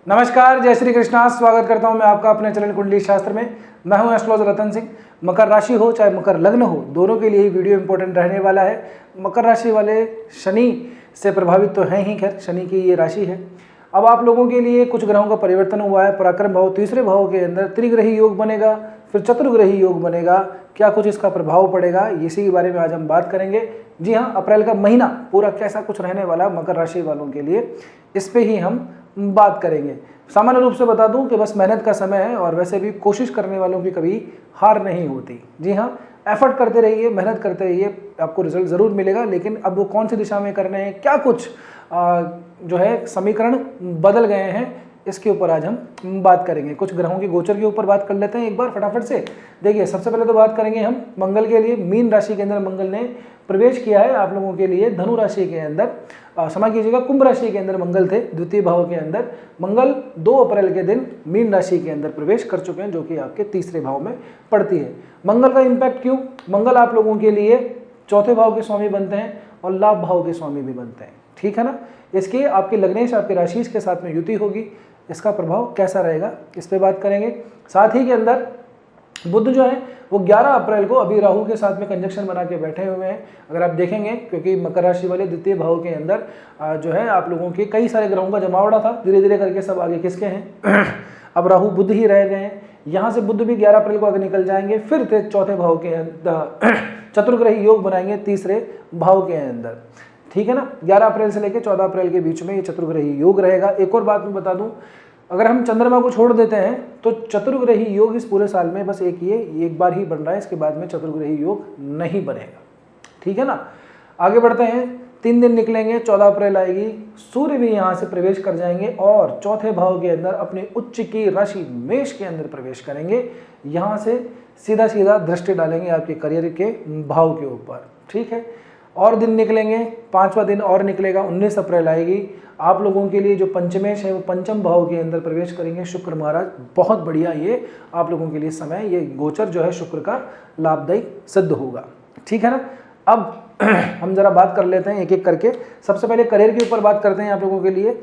नमस्कार, जय श्री कृष्णा। स्वागत करता हूं मैं आपका अपने चरण कुंडली शास्त्र में। मैं हूं एस्ट्रोलॉजर रतन सिंह। मकर राशि हो चाहे मकर लग्न हो, दोनों के लिए ही वीडियो इंपॉर्टेंट रहने वाला है। मकर राशि वाले शनि से प्रभावित तो हैं ही, खैर शनि की ये राशि है। अब आप लोगों के लिए कुछ ग्रहों का परिवर्तन हुआ है। पराक्रम भाव तीसरे भाव के अंदर त्रिग्रही योग बनेगा, फिर चतुर्ग्रही योग बनेगा। क्या कुछ इसका प्रभाव पड़ेगा, इसी के बारे में आज हम बात करेंगे। जी हाँ, अप्रैल का महीना पूरा कैसा कुछ रहने वाला मकर राशि वालों के लिए, इस पे ही हम बात करेंगे। सामान्य रूप से बता दूं कि बस मेहनत का समय है और वैसे भी कोशिश करने वालों की कभी हार नहीं होती। जी हाँ, एफर्ट करते रहिए, मेहनत करते रहिए, आपको रिजल्ट ज़रूर मिलेगा। लेकिन अब वो कौन सी दिशा में करने हैं, क्या कुछ जो है समीकरण बदल गए हैं, इसके ऊपर आज हम बात करेंगे। कुछ ग्रहों की गोचर के ऊपर बात कर लेते हैं एक बार फटाफट से। देखिए, सबसे पहले तो बात करेंगे हम मंगल के लिए। मीन राशि के अंदर मंगल ने प्रवेश किया है आप लोगों के लिए धनु राशि के अंदर। क्षमा कीजिएगा, कुंभ राशि के अंदर मंगल थे, द्वितीय भाव के अंदर। मंगल 2 अप्रैल के दिन मीन राशि के अंदर प्रवेश कर चुके हैं, जो कि आपके तीसरे भाव में पड़ती है। मंगल का इम्पैक्ट क्यों? मंगल आप लोगों के लिए चौथे भाव के स्वामी बनते हैं और लाभ भाव के स्वामी भी बनते हैं, ठीक है ना। इसकी आपके लग्नेश, आपके राशिश के साथ में युति होगी। इसका प्रभाव कैसा रहेगा, इस पे बात करेंगे। साथ ही के अंदर बुध जो है वो 11 अप्रैल को अभी राहु के साथ में कंजक्शन बना के बैठे हुए हैं। अगर आप देखेंगे, क्योंकि मकर राशि वाले द्वितीय भाव के अंदर जो है आप लोगों के कई सारे ग्रहों का जमावड़ा था, धीरे धीरे करके सब आगे किसके हैं अब राहु बुध ही रह गए हैं। यहाँ से बुध भी 11 अप्रैल को आगे निकल जाएंगे, फिर चौथे भाव के अंदर चतुर्ग्रही योग बनाएंगे तीसरे भाव के अंदर, ठीक है ना। 11 अप्रैल से लेकर 14 अप्रैल के बीच में ये चतुर्ग्रही योग रहेगा। एक और बात मैं बता दूं, अगर हम चंद्रमा को छोड़ देते हैं तो चतुर्ग्रही योग इस पूरे साल में बस एक बार ही बन रहा है। इसके बाद में चतुर्ग्रही योग नहीं बनेगा, ठीक है ना। आगे बढ़ते हैं, 3 दिन निकलेंगे, 14 अप्रैल आएगी, सूर्य भी यहाँ से प्रवेश कर जाएंगे और चौथे भाव के अंदर अपने उच्च की राशि मेष के अंदर प्रवेश करेंगे। यहाँ से सीधा सीधा दृष्टि डालेंगे आपके करियर के भाव के ऊपर, ठीक है। और दिन निकलेंगे, 5वां दिन और निकलेगा, 19 अप्रैल आएगी। आप लोगों के लिए जो पंचमेश है वो पंचम भाव के अंदर प्रवेश करेंगे शुक्र महाराज। बहुत बढ़िया ये आप लोगों के लिए समय, ये गोचर जो है शुक्र का लाभदायी सिद्ध होगा, ठीक है ना। अब हम जरा बात कर लेते हैं एक एक करके। सबसे पहले करियर के ऊपर बात करते हैं आप लोगों के लिए।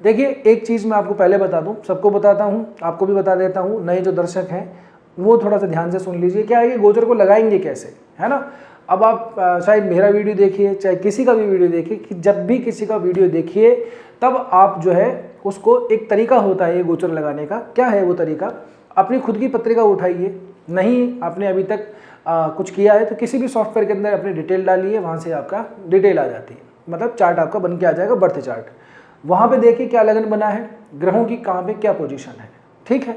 देखिए, एक चीज़ मैं आपको पहले बता दूं, सबको बताता हूं, आपको भी बता देता हूं, नए जो दर्शक हैं वो थोड़ा सा ध्यान से सुन लीजिए। क्या है कि गोचर को लगाएंगे कैसे, है ना। अब आप चाहे मेरा वीडियो देखिए, चाहे किसी का भी वीडियो देखिए, कि जब भी किसी का वीडियो देखिए तब आप जो है उसको, एक तरीका होता है ये गोचर लगाने का। क्या है वो तरीका? अपनी खुद की पत्रिका उठाइए, नहीं आपने अभी तक कुछ किया है तो किसी भी सॉफ्टवेयर के अंदर अपनी डिटेल डालिए, वहाँ से आपका डिटेल आ जाती है, मतलब चार्ट आपका बन के आ जाएगा, बर्थ चार्ट। वहाँ पे देखिए क्या लगन बना है, ग्रहों की कहाँ पे क्या पोजीशन है, ठीक है।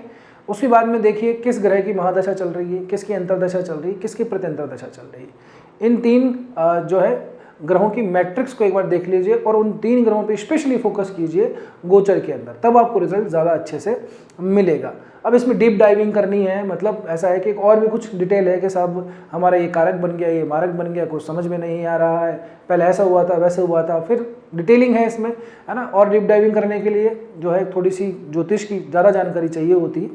उसके बाद में देखिए किस ग्रह की महादशा चल रही है, किसकी अंतरदशा चल रही है, किसकी प्रत्यंतरदशा चल रही है। इन 3 जो है ग्रहों की मैट्रिक्स को एक बार देख लीजिए और उन 3 ग्रहों पे स्पेशली फोकस कीजिए गोचर के अंदर, तब आपको रिजल्ट ज़्यादा अच्छे से मिलेगा। अब इसमें डीप डाइविंग करनी है, मतलब ऐसा है कि और भी कुछ डिटेल है कि साहब हमारा ये कारक बन गया, ये मारक बन गया, कुछ समझ में नहीं आ रहा है, पहले ऐसा हुआ था वैसा हुआ था, फिर डिटेलिंग है इसमें, है ना। और डीप डाइविंग करने के लिए जो है थोड़ी सी ज्योतिष की ज़्यादा जानकारी चाहिए होती है।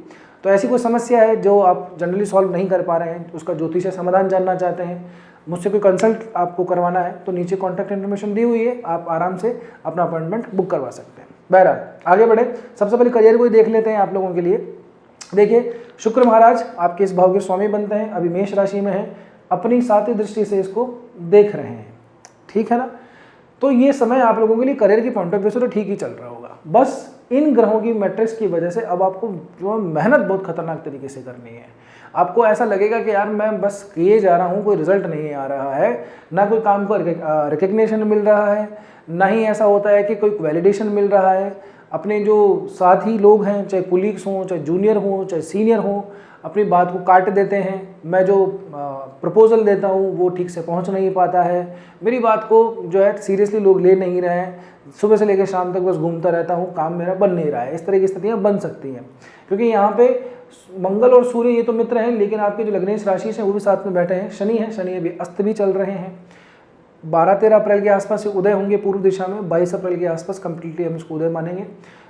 तो ऐसी कोई समस्या है जो आप जनरली सॉल्व नहीं कर पा रहे हैं, उसका ज्योतिष समाधान जानना चाहते हैं, मुझसे कोई कंसल्ट आपको करवाना है, तो नीचे कॉन्टैक्ट इन्फॉर्मेशन दी हुई है, आप आराम से अपना अपॉइंटमेंट बुक करवा सकते हैं। बहरहाल आगे बढ़े, सबसे पहले करियर को ही देख लेते हैं आप लोगों के लिए। देखिए, शुक्र महाराज आपके इस भाव के स्वामी बनते हैं, अभी मेष राशि में है, अपनी 7वीं दृष्टि से इसको देख रहे हैं, ठीक है ना। तो ये समय आप लोगों के लिए करियर की पॉइंट ऑफ व्यू से तो ठीक ही चल रहा होगा। बस इन ग्रहों की मैट्रिक्स की वजह से अब आपको जो मेहनत बहुत खतरनाक तरीके से करनी है। आपको ऐसा लगेगा कि यार मैं बस किए जा रहा हूँ, कोई रिजल्ट नहीं आ रहा है, ना कोई काम को रिकग्निशन मिल रहा है, ना ही ऐसा होता है कि कोई वैलिडेशन मिल रहा है। अपने जो साथी लोग हैं, चाहे कुलीग्स हों, चाहे जूनियर हों, चाहे सीनियर हों, अपनी बात को काट देते हैं। मैं जो प्रपोजल देता हूँ वो ठीक से पहुँच नहीं पाता है, मेरी बात को जो है सीरियसली लोग ले नहीं रहे हैं, सुबह से लेकर शाम तक बस घूमता रहता हूँ, काम मेरा बन नहीं रहा है। इस तरह की स्थितियाँ बन सकती हैं, क्योंकि यहाँ पे मंगल और सूर्य ये तो मित्र हैं, लेकिन आपके जो लग्नेश राशि है वो भी साथ में बैठे हैं। शनि है, शनि अभी अस्त भी चल रहे हैं। 12-13 अप्रैल के आसपास से उदय होंगे पूर्व दिशा में, 22 अप्रैल के आसपास कंप्लीटली हम इसको उदय मानेंगे।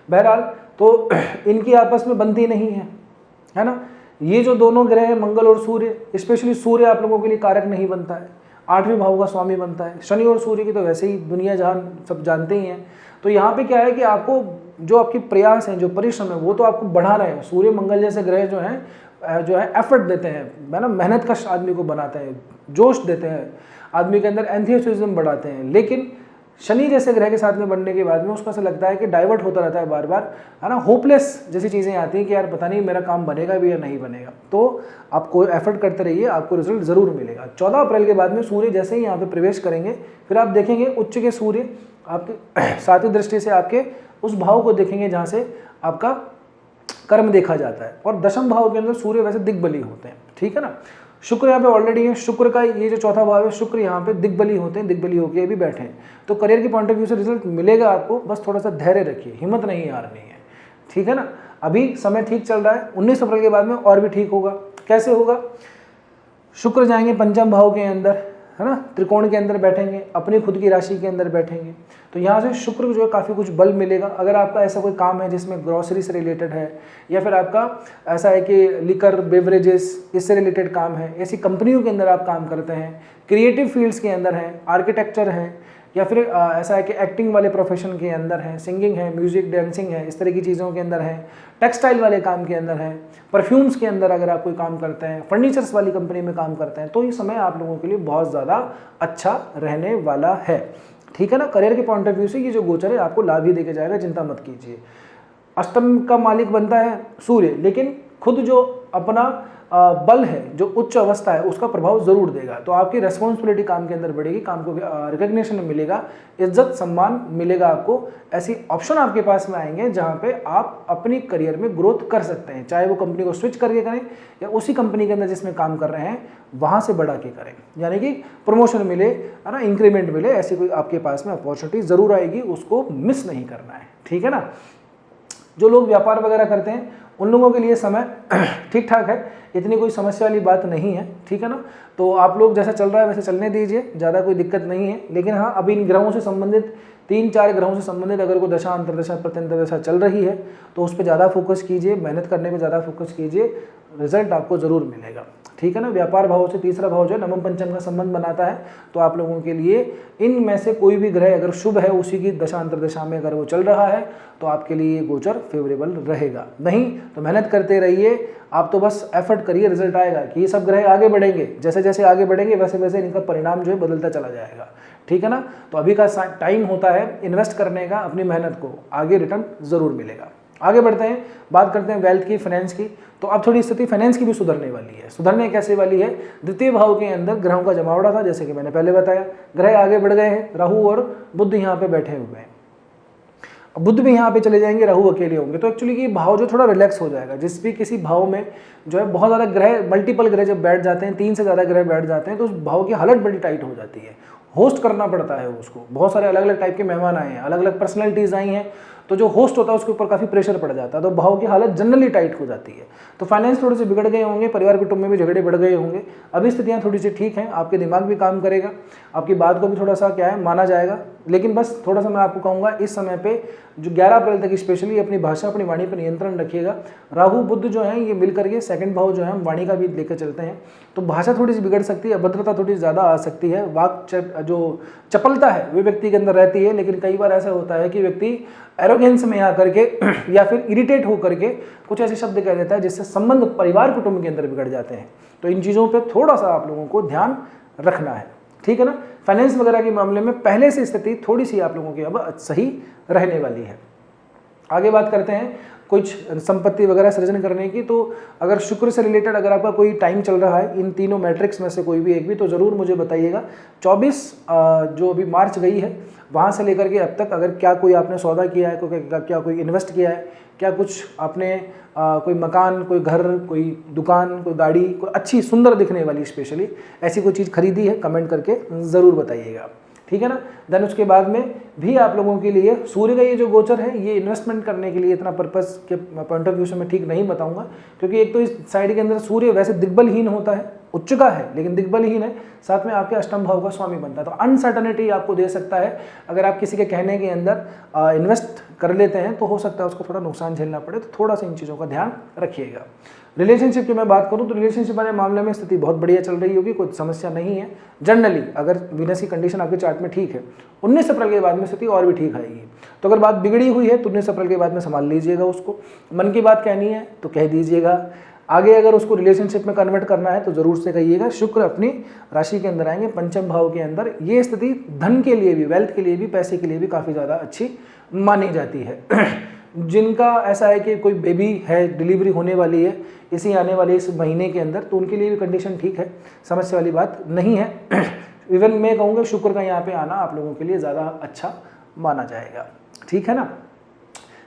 बहरहाल तो इनकी आपस में बनती नहीं है ना। ये जो दोनों ग्रह हैं मंगल और सूर्य, स्पेशली सूर्य आप लोगों के लिए कारक नहीं बनता है, 8वें भाव का स्वामी बनता है। शनि और सूर्य की तो वैसे ही दुनिया जहान सब जानते ही हैं। तो यहाँ पे क्या है कि आपको जो आपकी प्रयास हैं, जो परिश्रम है, वो तो आपको बढ़ा रहे हैं। सूर्य मंगल जैसे ग्रह जो है एफर्ट देते हैं, है ना, मेहनत कश आदमी को बनाते हैं, जोश देते हैं, आदमी के अंदर एंथुसियाज्म बढ़ाते हैं। लेकिन शनि जैसे ग्रह के साथ में बनने के बाद में उसको ऐसा लगता है कि डाइवर्ट होता रहता है बार बार, है ना, होपलेस जैसी चीज़ें आती हैं कि यार पता नहीं मेरा काम बनेगा भी या नहीं बनेगा। तो आप कोई एफर्ट करते रहिए, आपको रिजल्ट ज़रूर मिलेगा। 14 अप्रैल के बाद में सूर्य जैसे ही यहाँ पे प्रवेश करेंगे, फिर आप देखेंगे उच्च के सूर्य आपके सातवीं दृष्टि से आपके उस भाव को देखेंगे जहाँ से आपका कर्म देखा जाता है, और दशम भाव के अंदर सूर्य वैसे दिग्बली होते हैं, ठीक है ना। शुक्र यहाँ पे ऑलरेडी है, शुक्र का ये जो चौथा भाव है, शुक्र यहाँ पे दिग्बली होते हैं, दिग्बली होके अभी बैठे हैं। तो करियर की पॉइंट ऑफ व्यू से रिजल्ट मिलेगा आपको, बस थोड़ा सा धैर्य रखिए, हिम्मत नहीं हारनी है, ठीक है ना। अभी समय ठीक चल रहा है, 19 अप्रैल के बाद में और भी ठीक होगा। कैसे होगा? शुक्र जाएंगे पंचम भाव के अंदर, है ना, त्रिकोण के अंदर बैठेंगे, अपनी खुद की राशि के अंदर बैठेंगे। तो यहाँ से शुक्र जो है काफ़ी कुछ बल मिलेगा। अगर आपका ऐसा कोई काम है जिसमें ग्रॉसरी से रिलेटेड है, या फिर आपका ऐसा है कि लिकर बेवरेजेस इससे रिलेटेड काम है, ऐसी कंपनियों के अंदर आप काम करते हैं, क्रिएटिव फील्ड्स के अंदर हैं, आर्किटेक्चर हैं, या फिर ऐसा है कि एक्टिंग वाले प्रोफेशन के अंदर है, सिंगिंग है, म्यूजिक, डांसिंग है, इस तरह की चीज़ों के अंदर है, टेक्सटाइल वाले काम के अंदर है, परफ्यूम्स के अंदर अगर आप कोई काम करते हैं, फर्नीचर्स वाली कंपनी में काम करते हैं, तो ये समय आप लोगों के लिए बहुत ज़्यादा अच्छा रहने वाला है, ठीक है ना। करियर के पॉइंट ऑफ व्यू से ये जो गोचर है आपको लाभ ही देके जाएगा, चिंता मत कीजिए। अष्टम का मालिक बनता है सूर्य, लेकिन खुद जो अपना बल है, जो उच्च अवस्था है, उसका प्रभाव जरूर देगा। तो आपकी रेस्पॉन्सिबिलिटी काम के अंदर बढ़ेगी, काम को रिकग्निशन मिलेगा, इज्जत सम्मान मिलेगा आपको। ऐसी ऑप्शन आपके पास में आएंगे जहां पे आप अपनी करियर में ग्रोथ कर सकते हैं, चाहे वो कंपनी को स्विच करके करें या उसी कंपनी के अंदर जिसमें काम कर रहे हैं वहां से बढ़ा के करें, यानी कि प्रमोशन मिले, है ना, इंक्रीमेंट मिले, ऐसी कोई आपके पास में अपॉर्चुनिटी जरूर आएगी, उसको मिस नहीं करना है, ठीक है ना। जो लोग व्यापार वगैरह करते हैं उन लोगों के लिए समय ठीक ठाक है, इतनी कोई समस्या वाली बात नहीं है, ठीक है ना। तो आप लोग जैसा चल रहा है वैसे चलने दीजिए, ज़्यादा कोई दिक्कत नहीं है। लेकिन हाँ, अभी इन ग्रहों से संबंधित 3-4 ग्रहों से संबंधित अगर कोई दशा अंतर्दशा प्रत्यंतर्दशा चल रही है तो उस पर ज़्यादा फोकस कीजिए, मेहनत करने पर ज़्यादा फोकस कीजिए, रिजल्ट आपको ज़रूर मिलेगा, ठीक है ना। व्यापार भाव से तीसरा भाव जो है नवम पंचम का संबंध बनाता है, तो आप लोगों के लिए इनमें से कोई भी ग्रह अगर शुभ है, उसी की दशा अंतर्दशा में अगर वो चल रहा है तो आपके लिए गोचर फेवरेबल रहेगा। नहीं तो मेहनत करते रहिए, आप तो बस एफर्ट करिए, रिजल्ट आएगा कि ये सब ग्रह आगे बढ़ेंगे, जैसे जैसे आगे बढ़ेंगे वैसे वैसे इनका परिणाम जो है बदलता चला जाएगा, ठीक है ना। तो अभी का टाइम होता है इन्वेस्ट करने का, अपनी मेहनत को, आगे रिटर्न जरूर मिलेगा। आगे बढ़ते हैं, बात करते हैं वेल्थ की, फाइनेंस की। तो अब थोड़ी स्थिति फाइनेंस की भी सुधरने वाली है। सुधरने कैसे वाली है? द्वितीय भाव के अंदर ग्रहों का जमावड़ा था, जैसे कि मैंने पहले बताया, ग्रह आगे बढ़ गए हैं, राहु और बुध यहाँ पे बैठे हुए हैं। बुध भी यहाँ पे चले जाएंगे, राहु अकेले होंगे, तो एक्चुअली ये भाव जो थोड़ा रिलैक्स हो जाएगा। जिस भी किसी भाव में जो है बहुत ज़्यादा ग्रह, मल्टीपल ग्रह जब बैठ जाते हैं, 3 से ज़्यादा ग्रह बैठ जाते हैं, तो उस भाव की हालत बड़ी टाइट हो जाती है, होस्ट करना पड़ता है उसको। बहुत सारे अलग अलग टाइप के मेहमान आए हैं, अलग अलग पर्सनैलिटीज़ आई हैं, तो जो होस्ट होता है उसके ऊपर काफ़ी प्रेशर पड़ जाता है, तो भाव की हालत जनरली टाइट हो जाती है। तो फाइनेंस थोड़े से बिगड़ गए होंगे, परिवार कुटुंब में भी झगड़े बढ़ गए होंगे। अभी स्थितियाँ थोड़ी सी ठीक हैं, आपके दिमाग भी काम करेगा, आपकी बात को भी थोड़ा सा क्या है माना जाएगा। लेकिन बस थोड़ा सा मैं आपको कहूँगा इस समय पे जो 11 अप्रैल तक स्पेशली अपनी भाषा, अपनी वाणी पर नियंत्रण रखिएगा। राहु बुध जो है ये मिलकर के सेकंड भाव जो है हम वाणी का भी लेकर चलते हैं, तो भाषा थोड़ी सी बिगड़ सकती है, अभद्रता थोड़ी ज़्यादा आ सकती है, वाक जो चपलता है वो व्यक्ति के अंदर रहती है। लेकिन कई बार ऐसा होता है कि व्यक्ति एरोगेंस में आकर के या फिर इरिटेट होकर के कुछ ऐसे शब्द कह देता है जिससे संबंध परिवार कुटुंब के अंदर बिगड़ जाते हैं। तो इन चीज़ों पे थोड़ा सा आप लोगों को ध्यान रखना है, ठीक है ना। फाइनेंस वगैरह के मामले में पहले से स्थिति थोड़ी सी आप लोगों की अब सही रहने वाली है। आगे बात करते हैं कुछ संपत्ति वगैरह सृजन करने की। तो अगर शुक्र से रिलेटेड अगर आपका कोई टाइम चल रहा है, इन तीनों मैट्रिक्स में से कोई भी एक भी, तो ज़रूर मुझे बताइएगा। 24 जो अभी मार्च गई है वहाँ से लेकर के अब तक अगर क्या कोई आपने सौदा किया है, क्या कोई इन्वेस्ट किया है, क्या कुछ आपने कोई मकान, कोई घर, कोई दुकान, कोई गाड़ी, कोई अच्छी सुंदर दिखने वाली स्पेशली ऐसी कोई चीज़ खरीदी है, कमेंट करके ज़रूर बताइएगा, ठीक है ना। देन उसके बाद में भी आप लोगों के लिए सूर्य का ये जो गोचर है ये इन्वेस्टमेंट करने के लिए इतना पर्पस के पॉइंट ऑफ व्यू से मैं ठीक नहीं बताऊंगा, क्योंकि एक तो इस साइड के अंदर सूर्य वैसे दिग्बलहीन होता है, उच्च का है लेकिन दिग्बलहीन है, साथ में आपके अष्टम भाव का स्वामी बनता है। तो अनसर्टनिटी आपको दे सकता है। अगर आप किसी के कहने के अंदर इन्वेस्ट कर लेते हैं तो हो सकता है उसको थोड़ा नुकसान झेलना पड़े, तो थोड़ा सा इन चीज़ों का ध्यान रखिएगा। रिलेशनशिप की मैं बात करूं तो रिलेशनशिप वाले मामले में स्थिति बहुत बढ़िया चल रही होगी, कोई समस्या नहीं है। जनरली अगर वीनस की कंडीशन आपके चार्ट में ठीक है, 19 अप्रैल के बाद में स्थिति और भी ठीक आएगी। तो अगर बात बिगड़ी हुई है तो 19 अप्रैल के बाद में संभाल लीजिएगा उसको, मन की बात कहनी है तो कह दीजिएगा। आगे अगर उसको रिलेशनशिप में कन्वर्ट करना है तो जरूर से कहिएगा। शुक्र अपनी राशि के अंदर आएंगे, पंचम भाव के अंदर। ये स्थिति धन के लिए भी, वेल्थ के लिए भी, पैसे के लिए भी काफ़ी ज़्यादा अच्छी मानी जाती है। जिनका ऐसा है कि कोई बेबी है, डिलीवरी होने वाली है इसी आने वाले इस महीने के अंदर, तो उनके लिए भी कंडीशन ठीक है, समस्या वाली बात नहीं है। इवन मैं कहूँगा शुक्र का यहाँ पे आना आप लोगों के लिए ज़्यादा अच्छा माना जाएगा, ठीक है ना।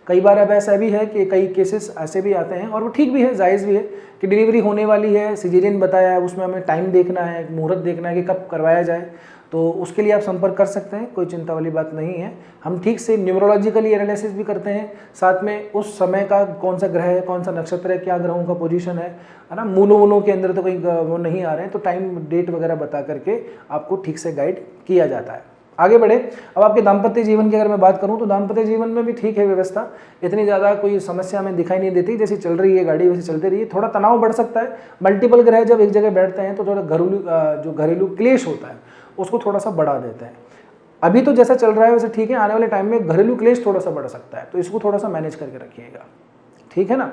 कई बार अब ऐसा भी है कि कई केसेस ऐसे भी आते हैं और वो ठीक भी है, जायज़ भी है कि डिलीवरी होने वाली है, सिजेरियन बताया है, उसमें हमें टाइम देखना है, मुहूर्त देखना है कि कब करवाया जाए, तो उसके लिए आप संपर्क कर सकते हैं, कोई चिंता वाली बात नहीं है। हम ठीक से न्यूमरोलॉजिकली एनालिसिस भी करते हैं, साथ में उस समय का कौन सा ग्रह है, कौन सा नक्षत्र है, क्या ग्रहों का पोजीशन है ना। मूलों के अंदर तो कहीं वो नहीं आ रहे हैं, तो टाइम डेट वगैरह बता करके आपको ठीक से गाइड किया जाता है। आगे बढ़े। अब आपके दाम्पत्य जीवन की अगर मैं बात करूं तो दाम्पत्य जीवन में भी ठीक है व्यवस्था, इतनी ज़्यादा कोई समस्या हमें दिखाई नहीं देती। जैसी चल रही है गाड़ी वैसे चलते रही है। थोड़ा तनाव बढ़ सकता है, मल्टीपल ग्रह जब एक जगह बैठते हैं तो थोड़ा घरेलू क्लेश होता है उसको थोड़ा सा बढ़ा देते हैं। अभी तो जैसा चल रहा है वैसे ठीक है, आने वाले टाइम में घरेलू क्लेश थोड़ा सा बढ़ सकता है, तो इसको थोड़ा सा मैनेज करके रखिएगा, ठीक है ना।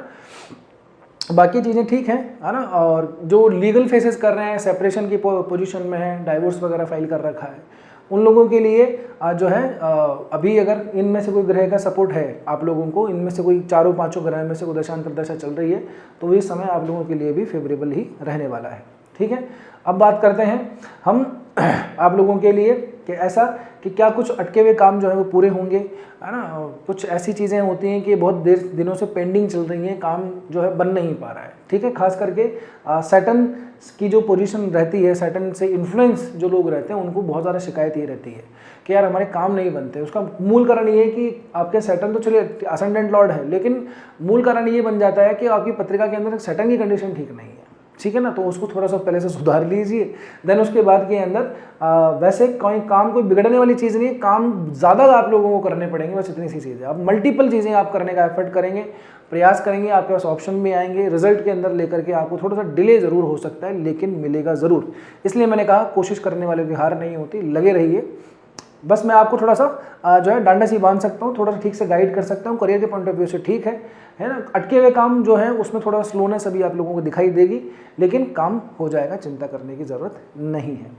बाकी चीज़ें ठीक हैं, है ना। और जो लीगल फेसेस कर रहे हैं, सेपरेशन की पोजीशन में है, डाइवोर्स वगैरह फाइल कर रखा है, उन लोगों के लिए जो है अभी अगर इनमें से कोई ग्रह का सपोर्ट है आप लोगों को, इनमें से कोई चारों पांचों ग्रह में से कोई दशा चल रही है, तो ये समय आप लोगों के लिए भी फेवरेबल ही रहने वाला है, ठीक है। अब बात करते हैं हम आप लोगों के लिए कि ऐसा कि क्या कुछ अटके हुए काम जो है वो पूरे होंगे, है ना। कुछ ऐसी चीज़ें होती हैं कि बहुत दिनों से पेंडिंग चल रही हैं, काम जो है बन नहीं पा रहा है, ठीक है। खास करके सैटर्न की जो पोजीशन रहती है, सैटर्न से इन्फ्लुएंस जो लोग रहते हैं उनको बहुत ज़्यादा शिकायत ये रहती है कि यार हमारे काम नहीं बनते। उसका मूल कारण ये है कि आपके सैटर्न तो चलिए असेंडेंट लॉर्ड है, लेकिन मूल कारण ये बन जाता है कि आपकी पत्रिका के अंदर सैटर्न की कंडीशन ठीक नहीं है, ठीक है ना। तो उसको थोड़ा सा पहले से सुधार लीजिए, देन उसके बाद के अंदर वैसे कोई काम कोई बिगड़ने वाली चीज़ नहीं है, काम ज़्यादा आप लोगों को करने पड़ेंगे, बस इतनी सी चीज़ है। आप मल्टीपल चीज़ें आप करने का एफर्ट करेंगे, प्रयास करेंगे, आपके पास ऑप्शन भी आएंगे, रिजल्ट के अंदर लेकर के आपको थोड़ा सा डिले ज़रूर हो सकता है, लेकिन मिलेगा ज़रूर। इसलिए मैंने कहा कोशिश करने वालों की हार नहीं होती, लगे रहिए। बस मैं आपको थोड़ा सा जो है डांडा सी बांध सकता हूँ, थोड़ा सा ठीक से गाइड कर सकता हूँ, करियर के पॉइंट ऑफ व्यू से ठीक है ना। अटके हुए काम जो है उसमें थोड़ा स्लोनेस अभी आप लोगों को दिखाई देगी, लेकिन काम हो जाएगा, चिंता करने की ज़रूरत नहीं है।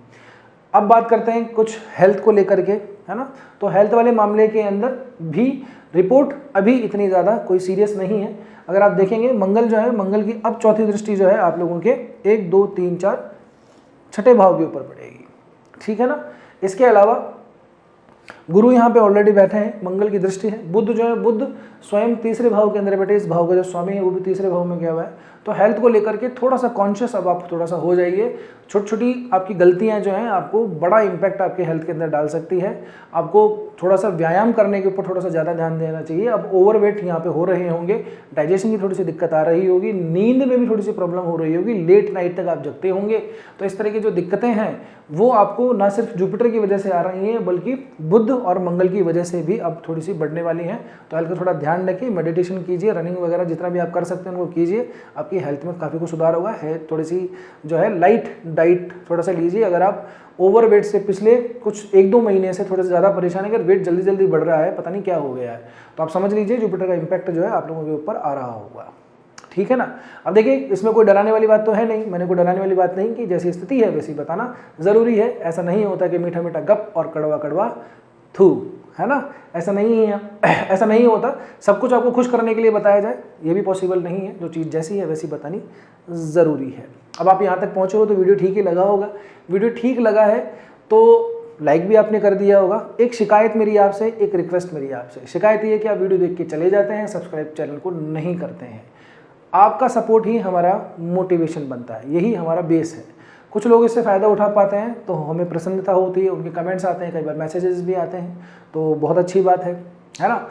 अब बात करते हैं कुछ हेल्थ को लेकर के, है ना। तो हेल्थ वाले मामले के अंदर भी रिपोर्ट अभी इतनी ज़्यादा कोई सीरियस नहीं है। अगर आप देखेंगे मंगल जो है, मंगल की अब चौथी दृष्टि जो है आप लोगों के 1, 2, 3, 4 छठे भाव के ऊपर पड़ेगी, ठीक है ना। इसके अलावा गुरु यहाँ पे ऑलरेडी बैठे हैं, मंगल की दृष्टि है। बुध जो है, बुध स्वयं तीसरे भाव के अंदर बैठे, इस भाव का जो स्वामी है वो भी तीसरे भाव में गया हुआ है। तो हेल्थ को लेकर के थोड़ा सा कॉन्शियस अब आप थोड़ा सा हो जाइए। छोटी छोटी आपकी गलतियां जो हैं आपको बड़ा इम्पैक्ट आपके हेल्थ के अंदर डाल सकती है। आपको थोड़ा सा व्यायाम करने के ऊपर थोड़ा सा ज़्यादा ध्यान देना चाहिए। अब ओवरवेट यहाँ पे हो रहे होंगे, डाइजेशन की थोड़ी सी दिक्कत आ रही होगी, नींद में भी थोड़ी सी प्रॉब्लम हो रही होगी, लेट नाइट तक आप जगते होंगे। तो इस तरह की जो दिक्कतें हैं वो आपको ना सिर्फ जुपिटर की वजह से आ रही हैं, बल्कि बुध और मंगल की वजह से भी अब थोड़ी सी बढ़ने वाली हैं। तो हेल्थ का थोड़ा ध्यान रखिए, मेडिटेशन कीजिए, रनिंग वगैरह जितना भी आप कर सकते हैं उनको कीजिए, आपकी हेल्थ में काफ़ी कुछ सुधार होगा। है थोड़ी सी जो है लाइट डाइट थोड़ा सा लीजिए। अगर आप ओवरवेट से पिछले कुछ 1-2 महीने से थोड़ा सा ज़्यादा परेशान है, अगर वेट जल्दी जल्दी बढ़ रहा है, पता नहीं क्या हो गया है, तो आप समझ लीजिए जुपिटर का इम्पैक्ट जो है आप लोगों के ऊपर आ रहा होगा, ठीक है ना। अब देखिए इसमें कोई डराने वाली बात तो है नहीं, मैंने कोई डराने वाली बात नहीं की, जैसी स्थिति है वैसी बताना ज़रूरी है। ऐसा नहीं होता कि मीठा मीठा गप और कड़वा कड़वा थू, है ना, ऐसा नहीं है, ऐसा नहीं होता। सब कुछ आपको खुश करने के लिए बताया जाए ये भी पॉसिबल नहीं है। जो चीज़ जैसी है वैसी बतानी ज़रूरी है। अब आप यहाँ तक पहुँचे हो तो वीडियो ठीक ही लगा होगा। वीडियो ठीक लगा है तो लाइक भी आपने कर दिया होगा। एक शिकायत मेरी आपसे, एक रिक्वेस्ट मेरी आपसे। शिकायत ये है कि आप वीडियो देख के चले जाते हैं, सब्सक्राइब चैनल को नहीं करते हैं। आपका सपोर्ट ही हमारा मोटिवेशन बनता है, यही हमारा बेस है। कुछ लोग इससे फ़ायदा उठा पाते हैं तो हमें प्रसन्नता होती है, उनके कमेंट्स आते हैं, कई बार मैसेजेस भी आते हैं, तो बहुत अच्छी बात है ना।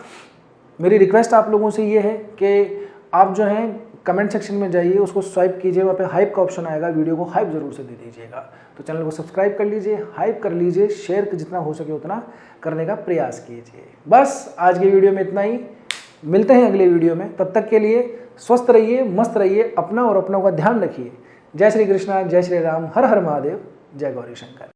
मेरी रिक्वेस्ट आप लोगों से ये है कि आप जो हैं कमेंट सेक्शन में जाइए, उसको स्वाइप कीजिए, वहाँ पे हाइप का ऑप्शन आएगा, वीडियो को हाइप ज़रूर से दे दीजिएगा। तो चैनल को सब्सक्राइब कर लीजिए, हाइप कर लीजिए, शेयर जितना हो सके उतना करने का प्रयास कीजिए। बस आज की वीडियो में इतना ही, मिलते हैं अगले वीडियो में। तब तक के लिए स्वस्थ रहिए, मस्त रहिए, अपना और अपनों का ध्यान रखिए। जय श्री कृष्णा, जय श्री राम, हर हर महादेव, जय गौरी शंकर।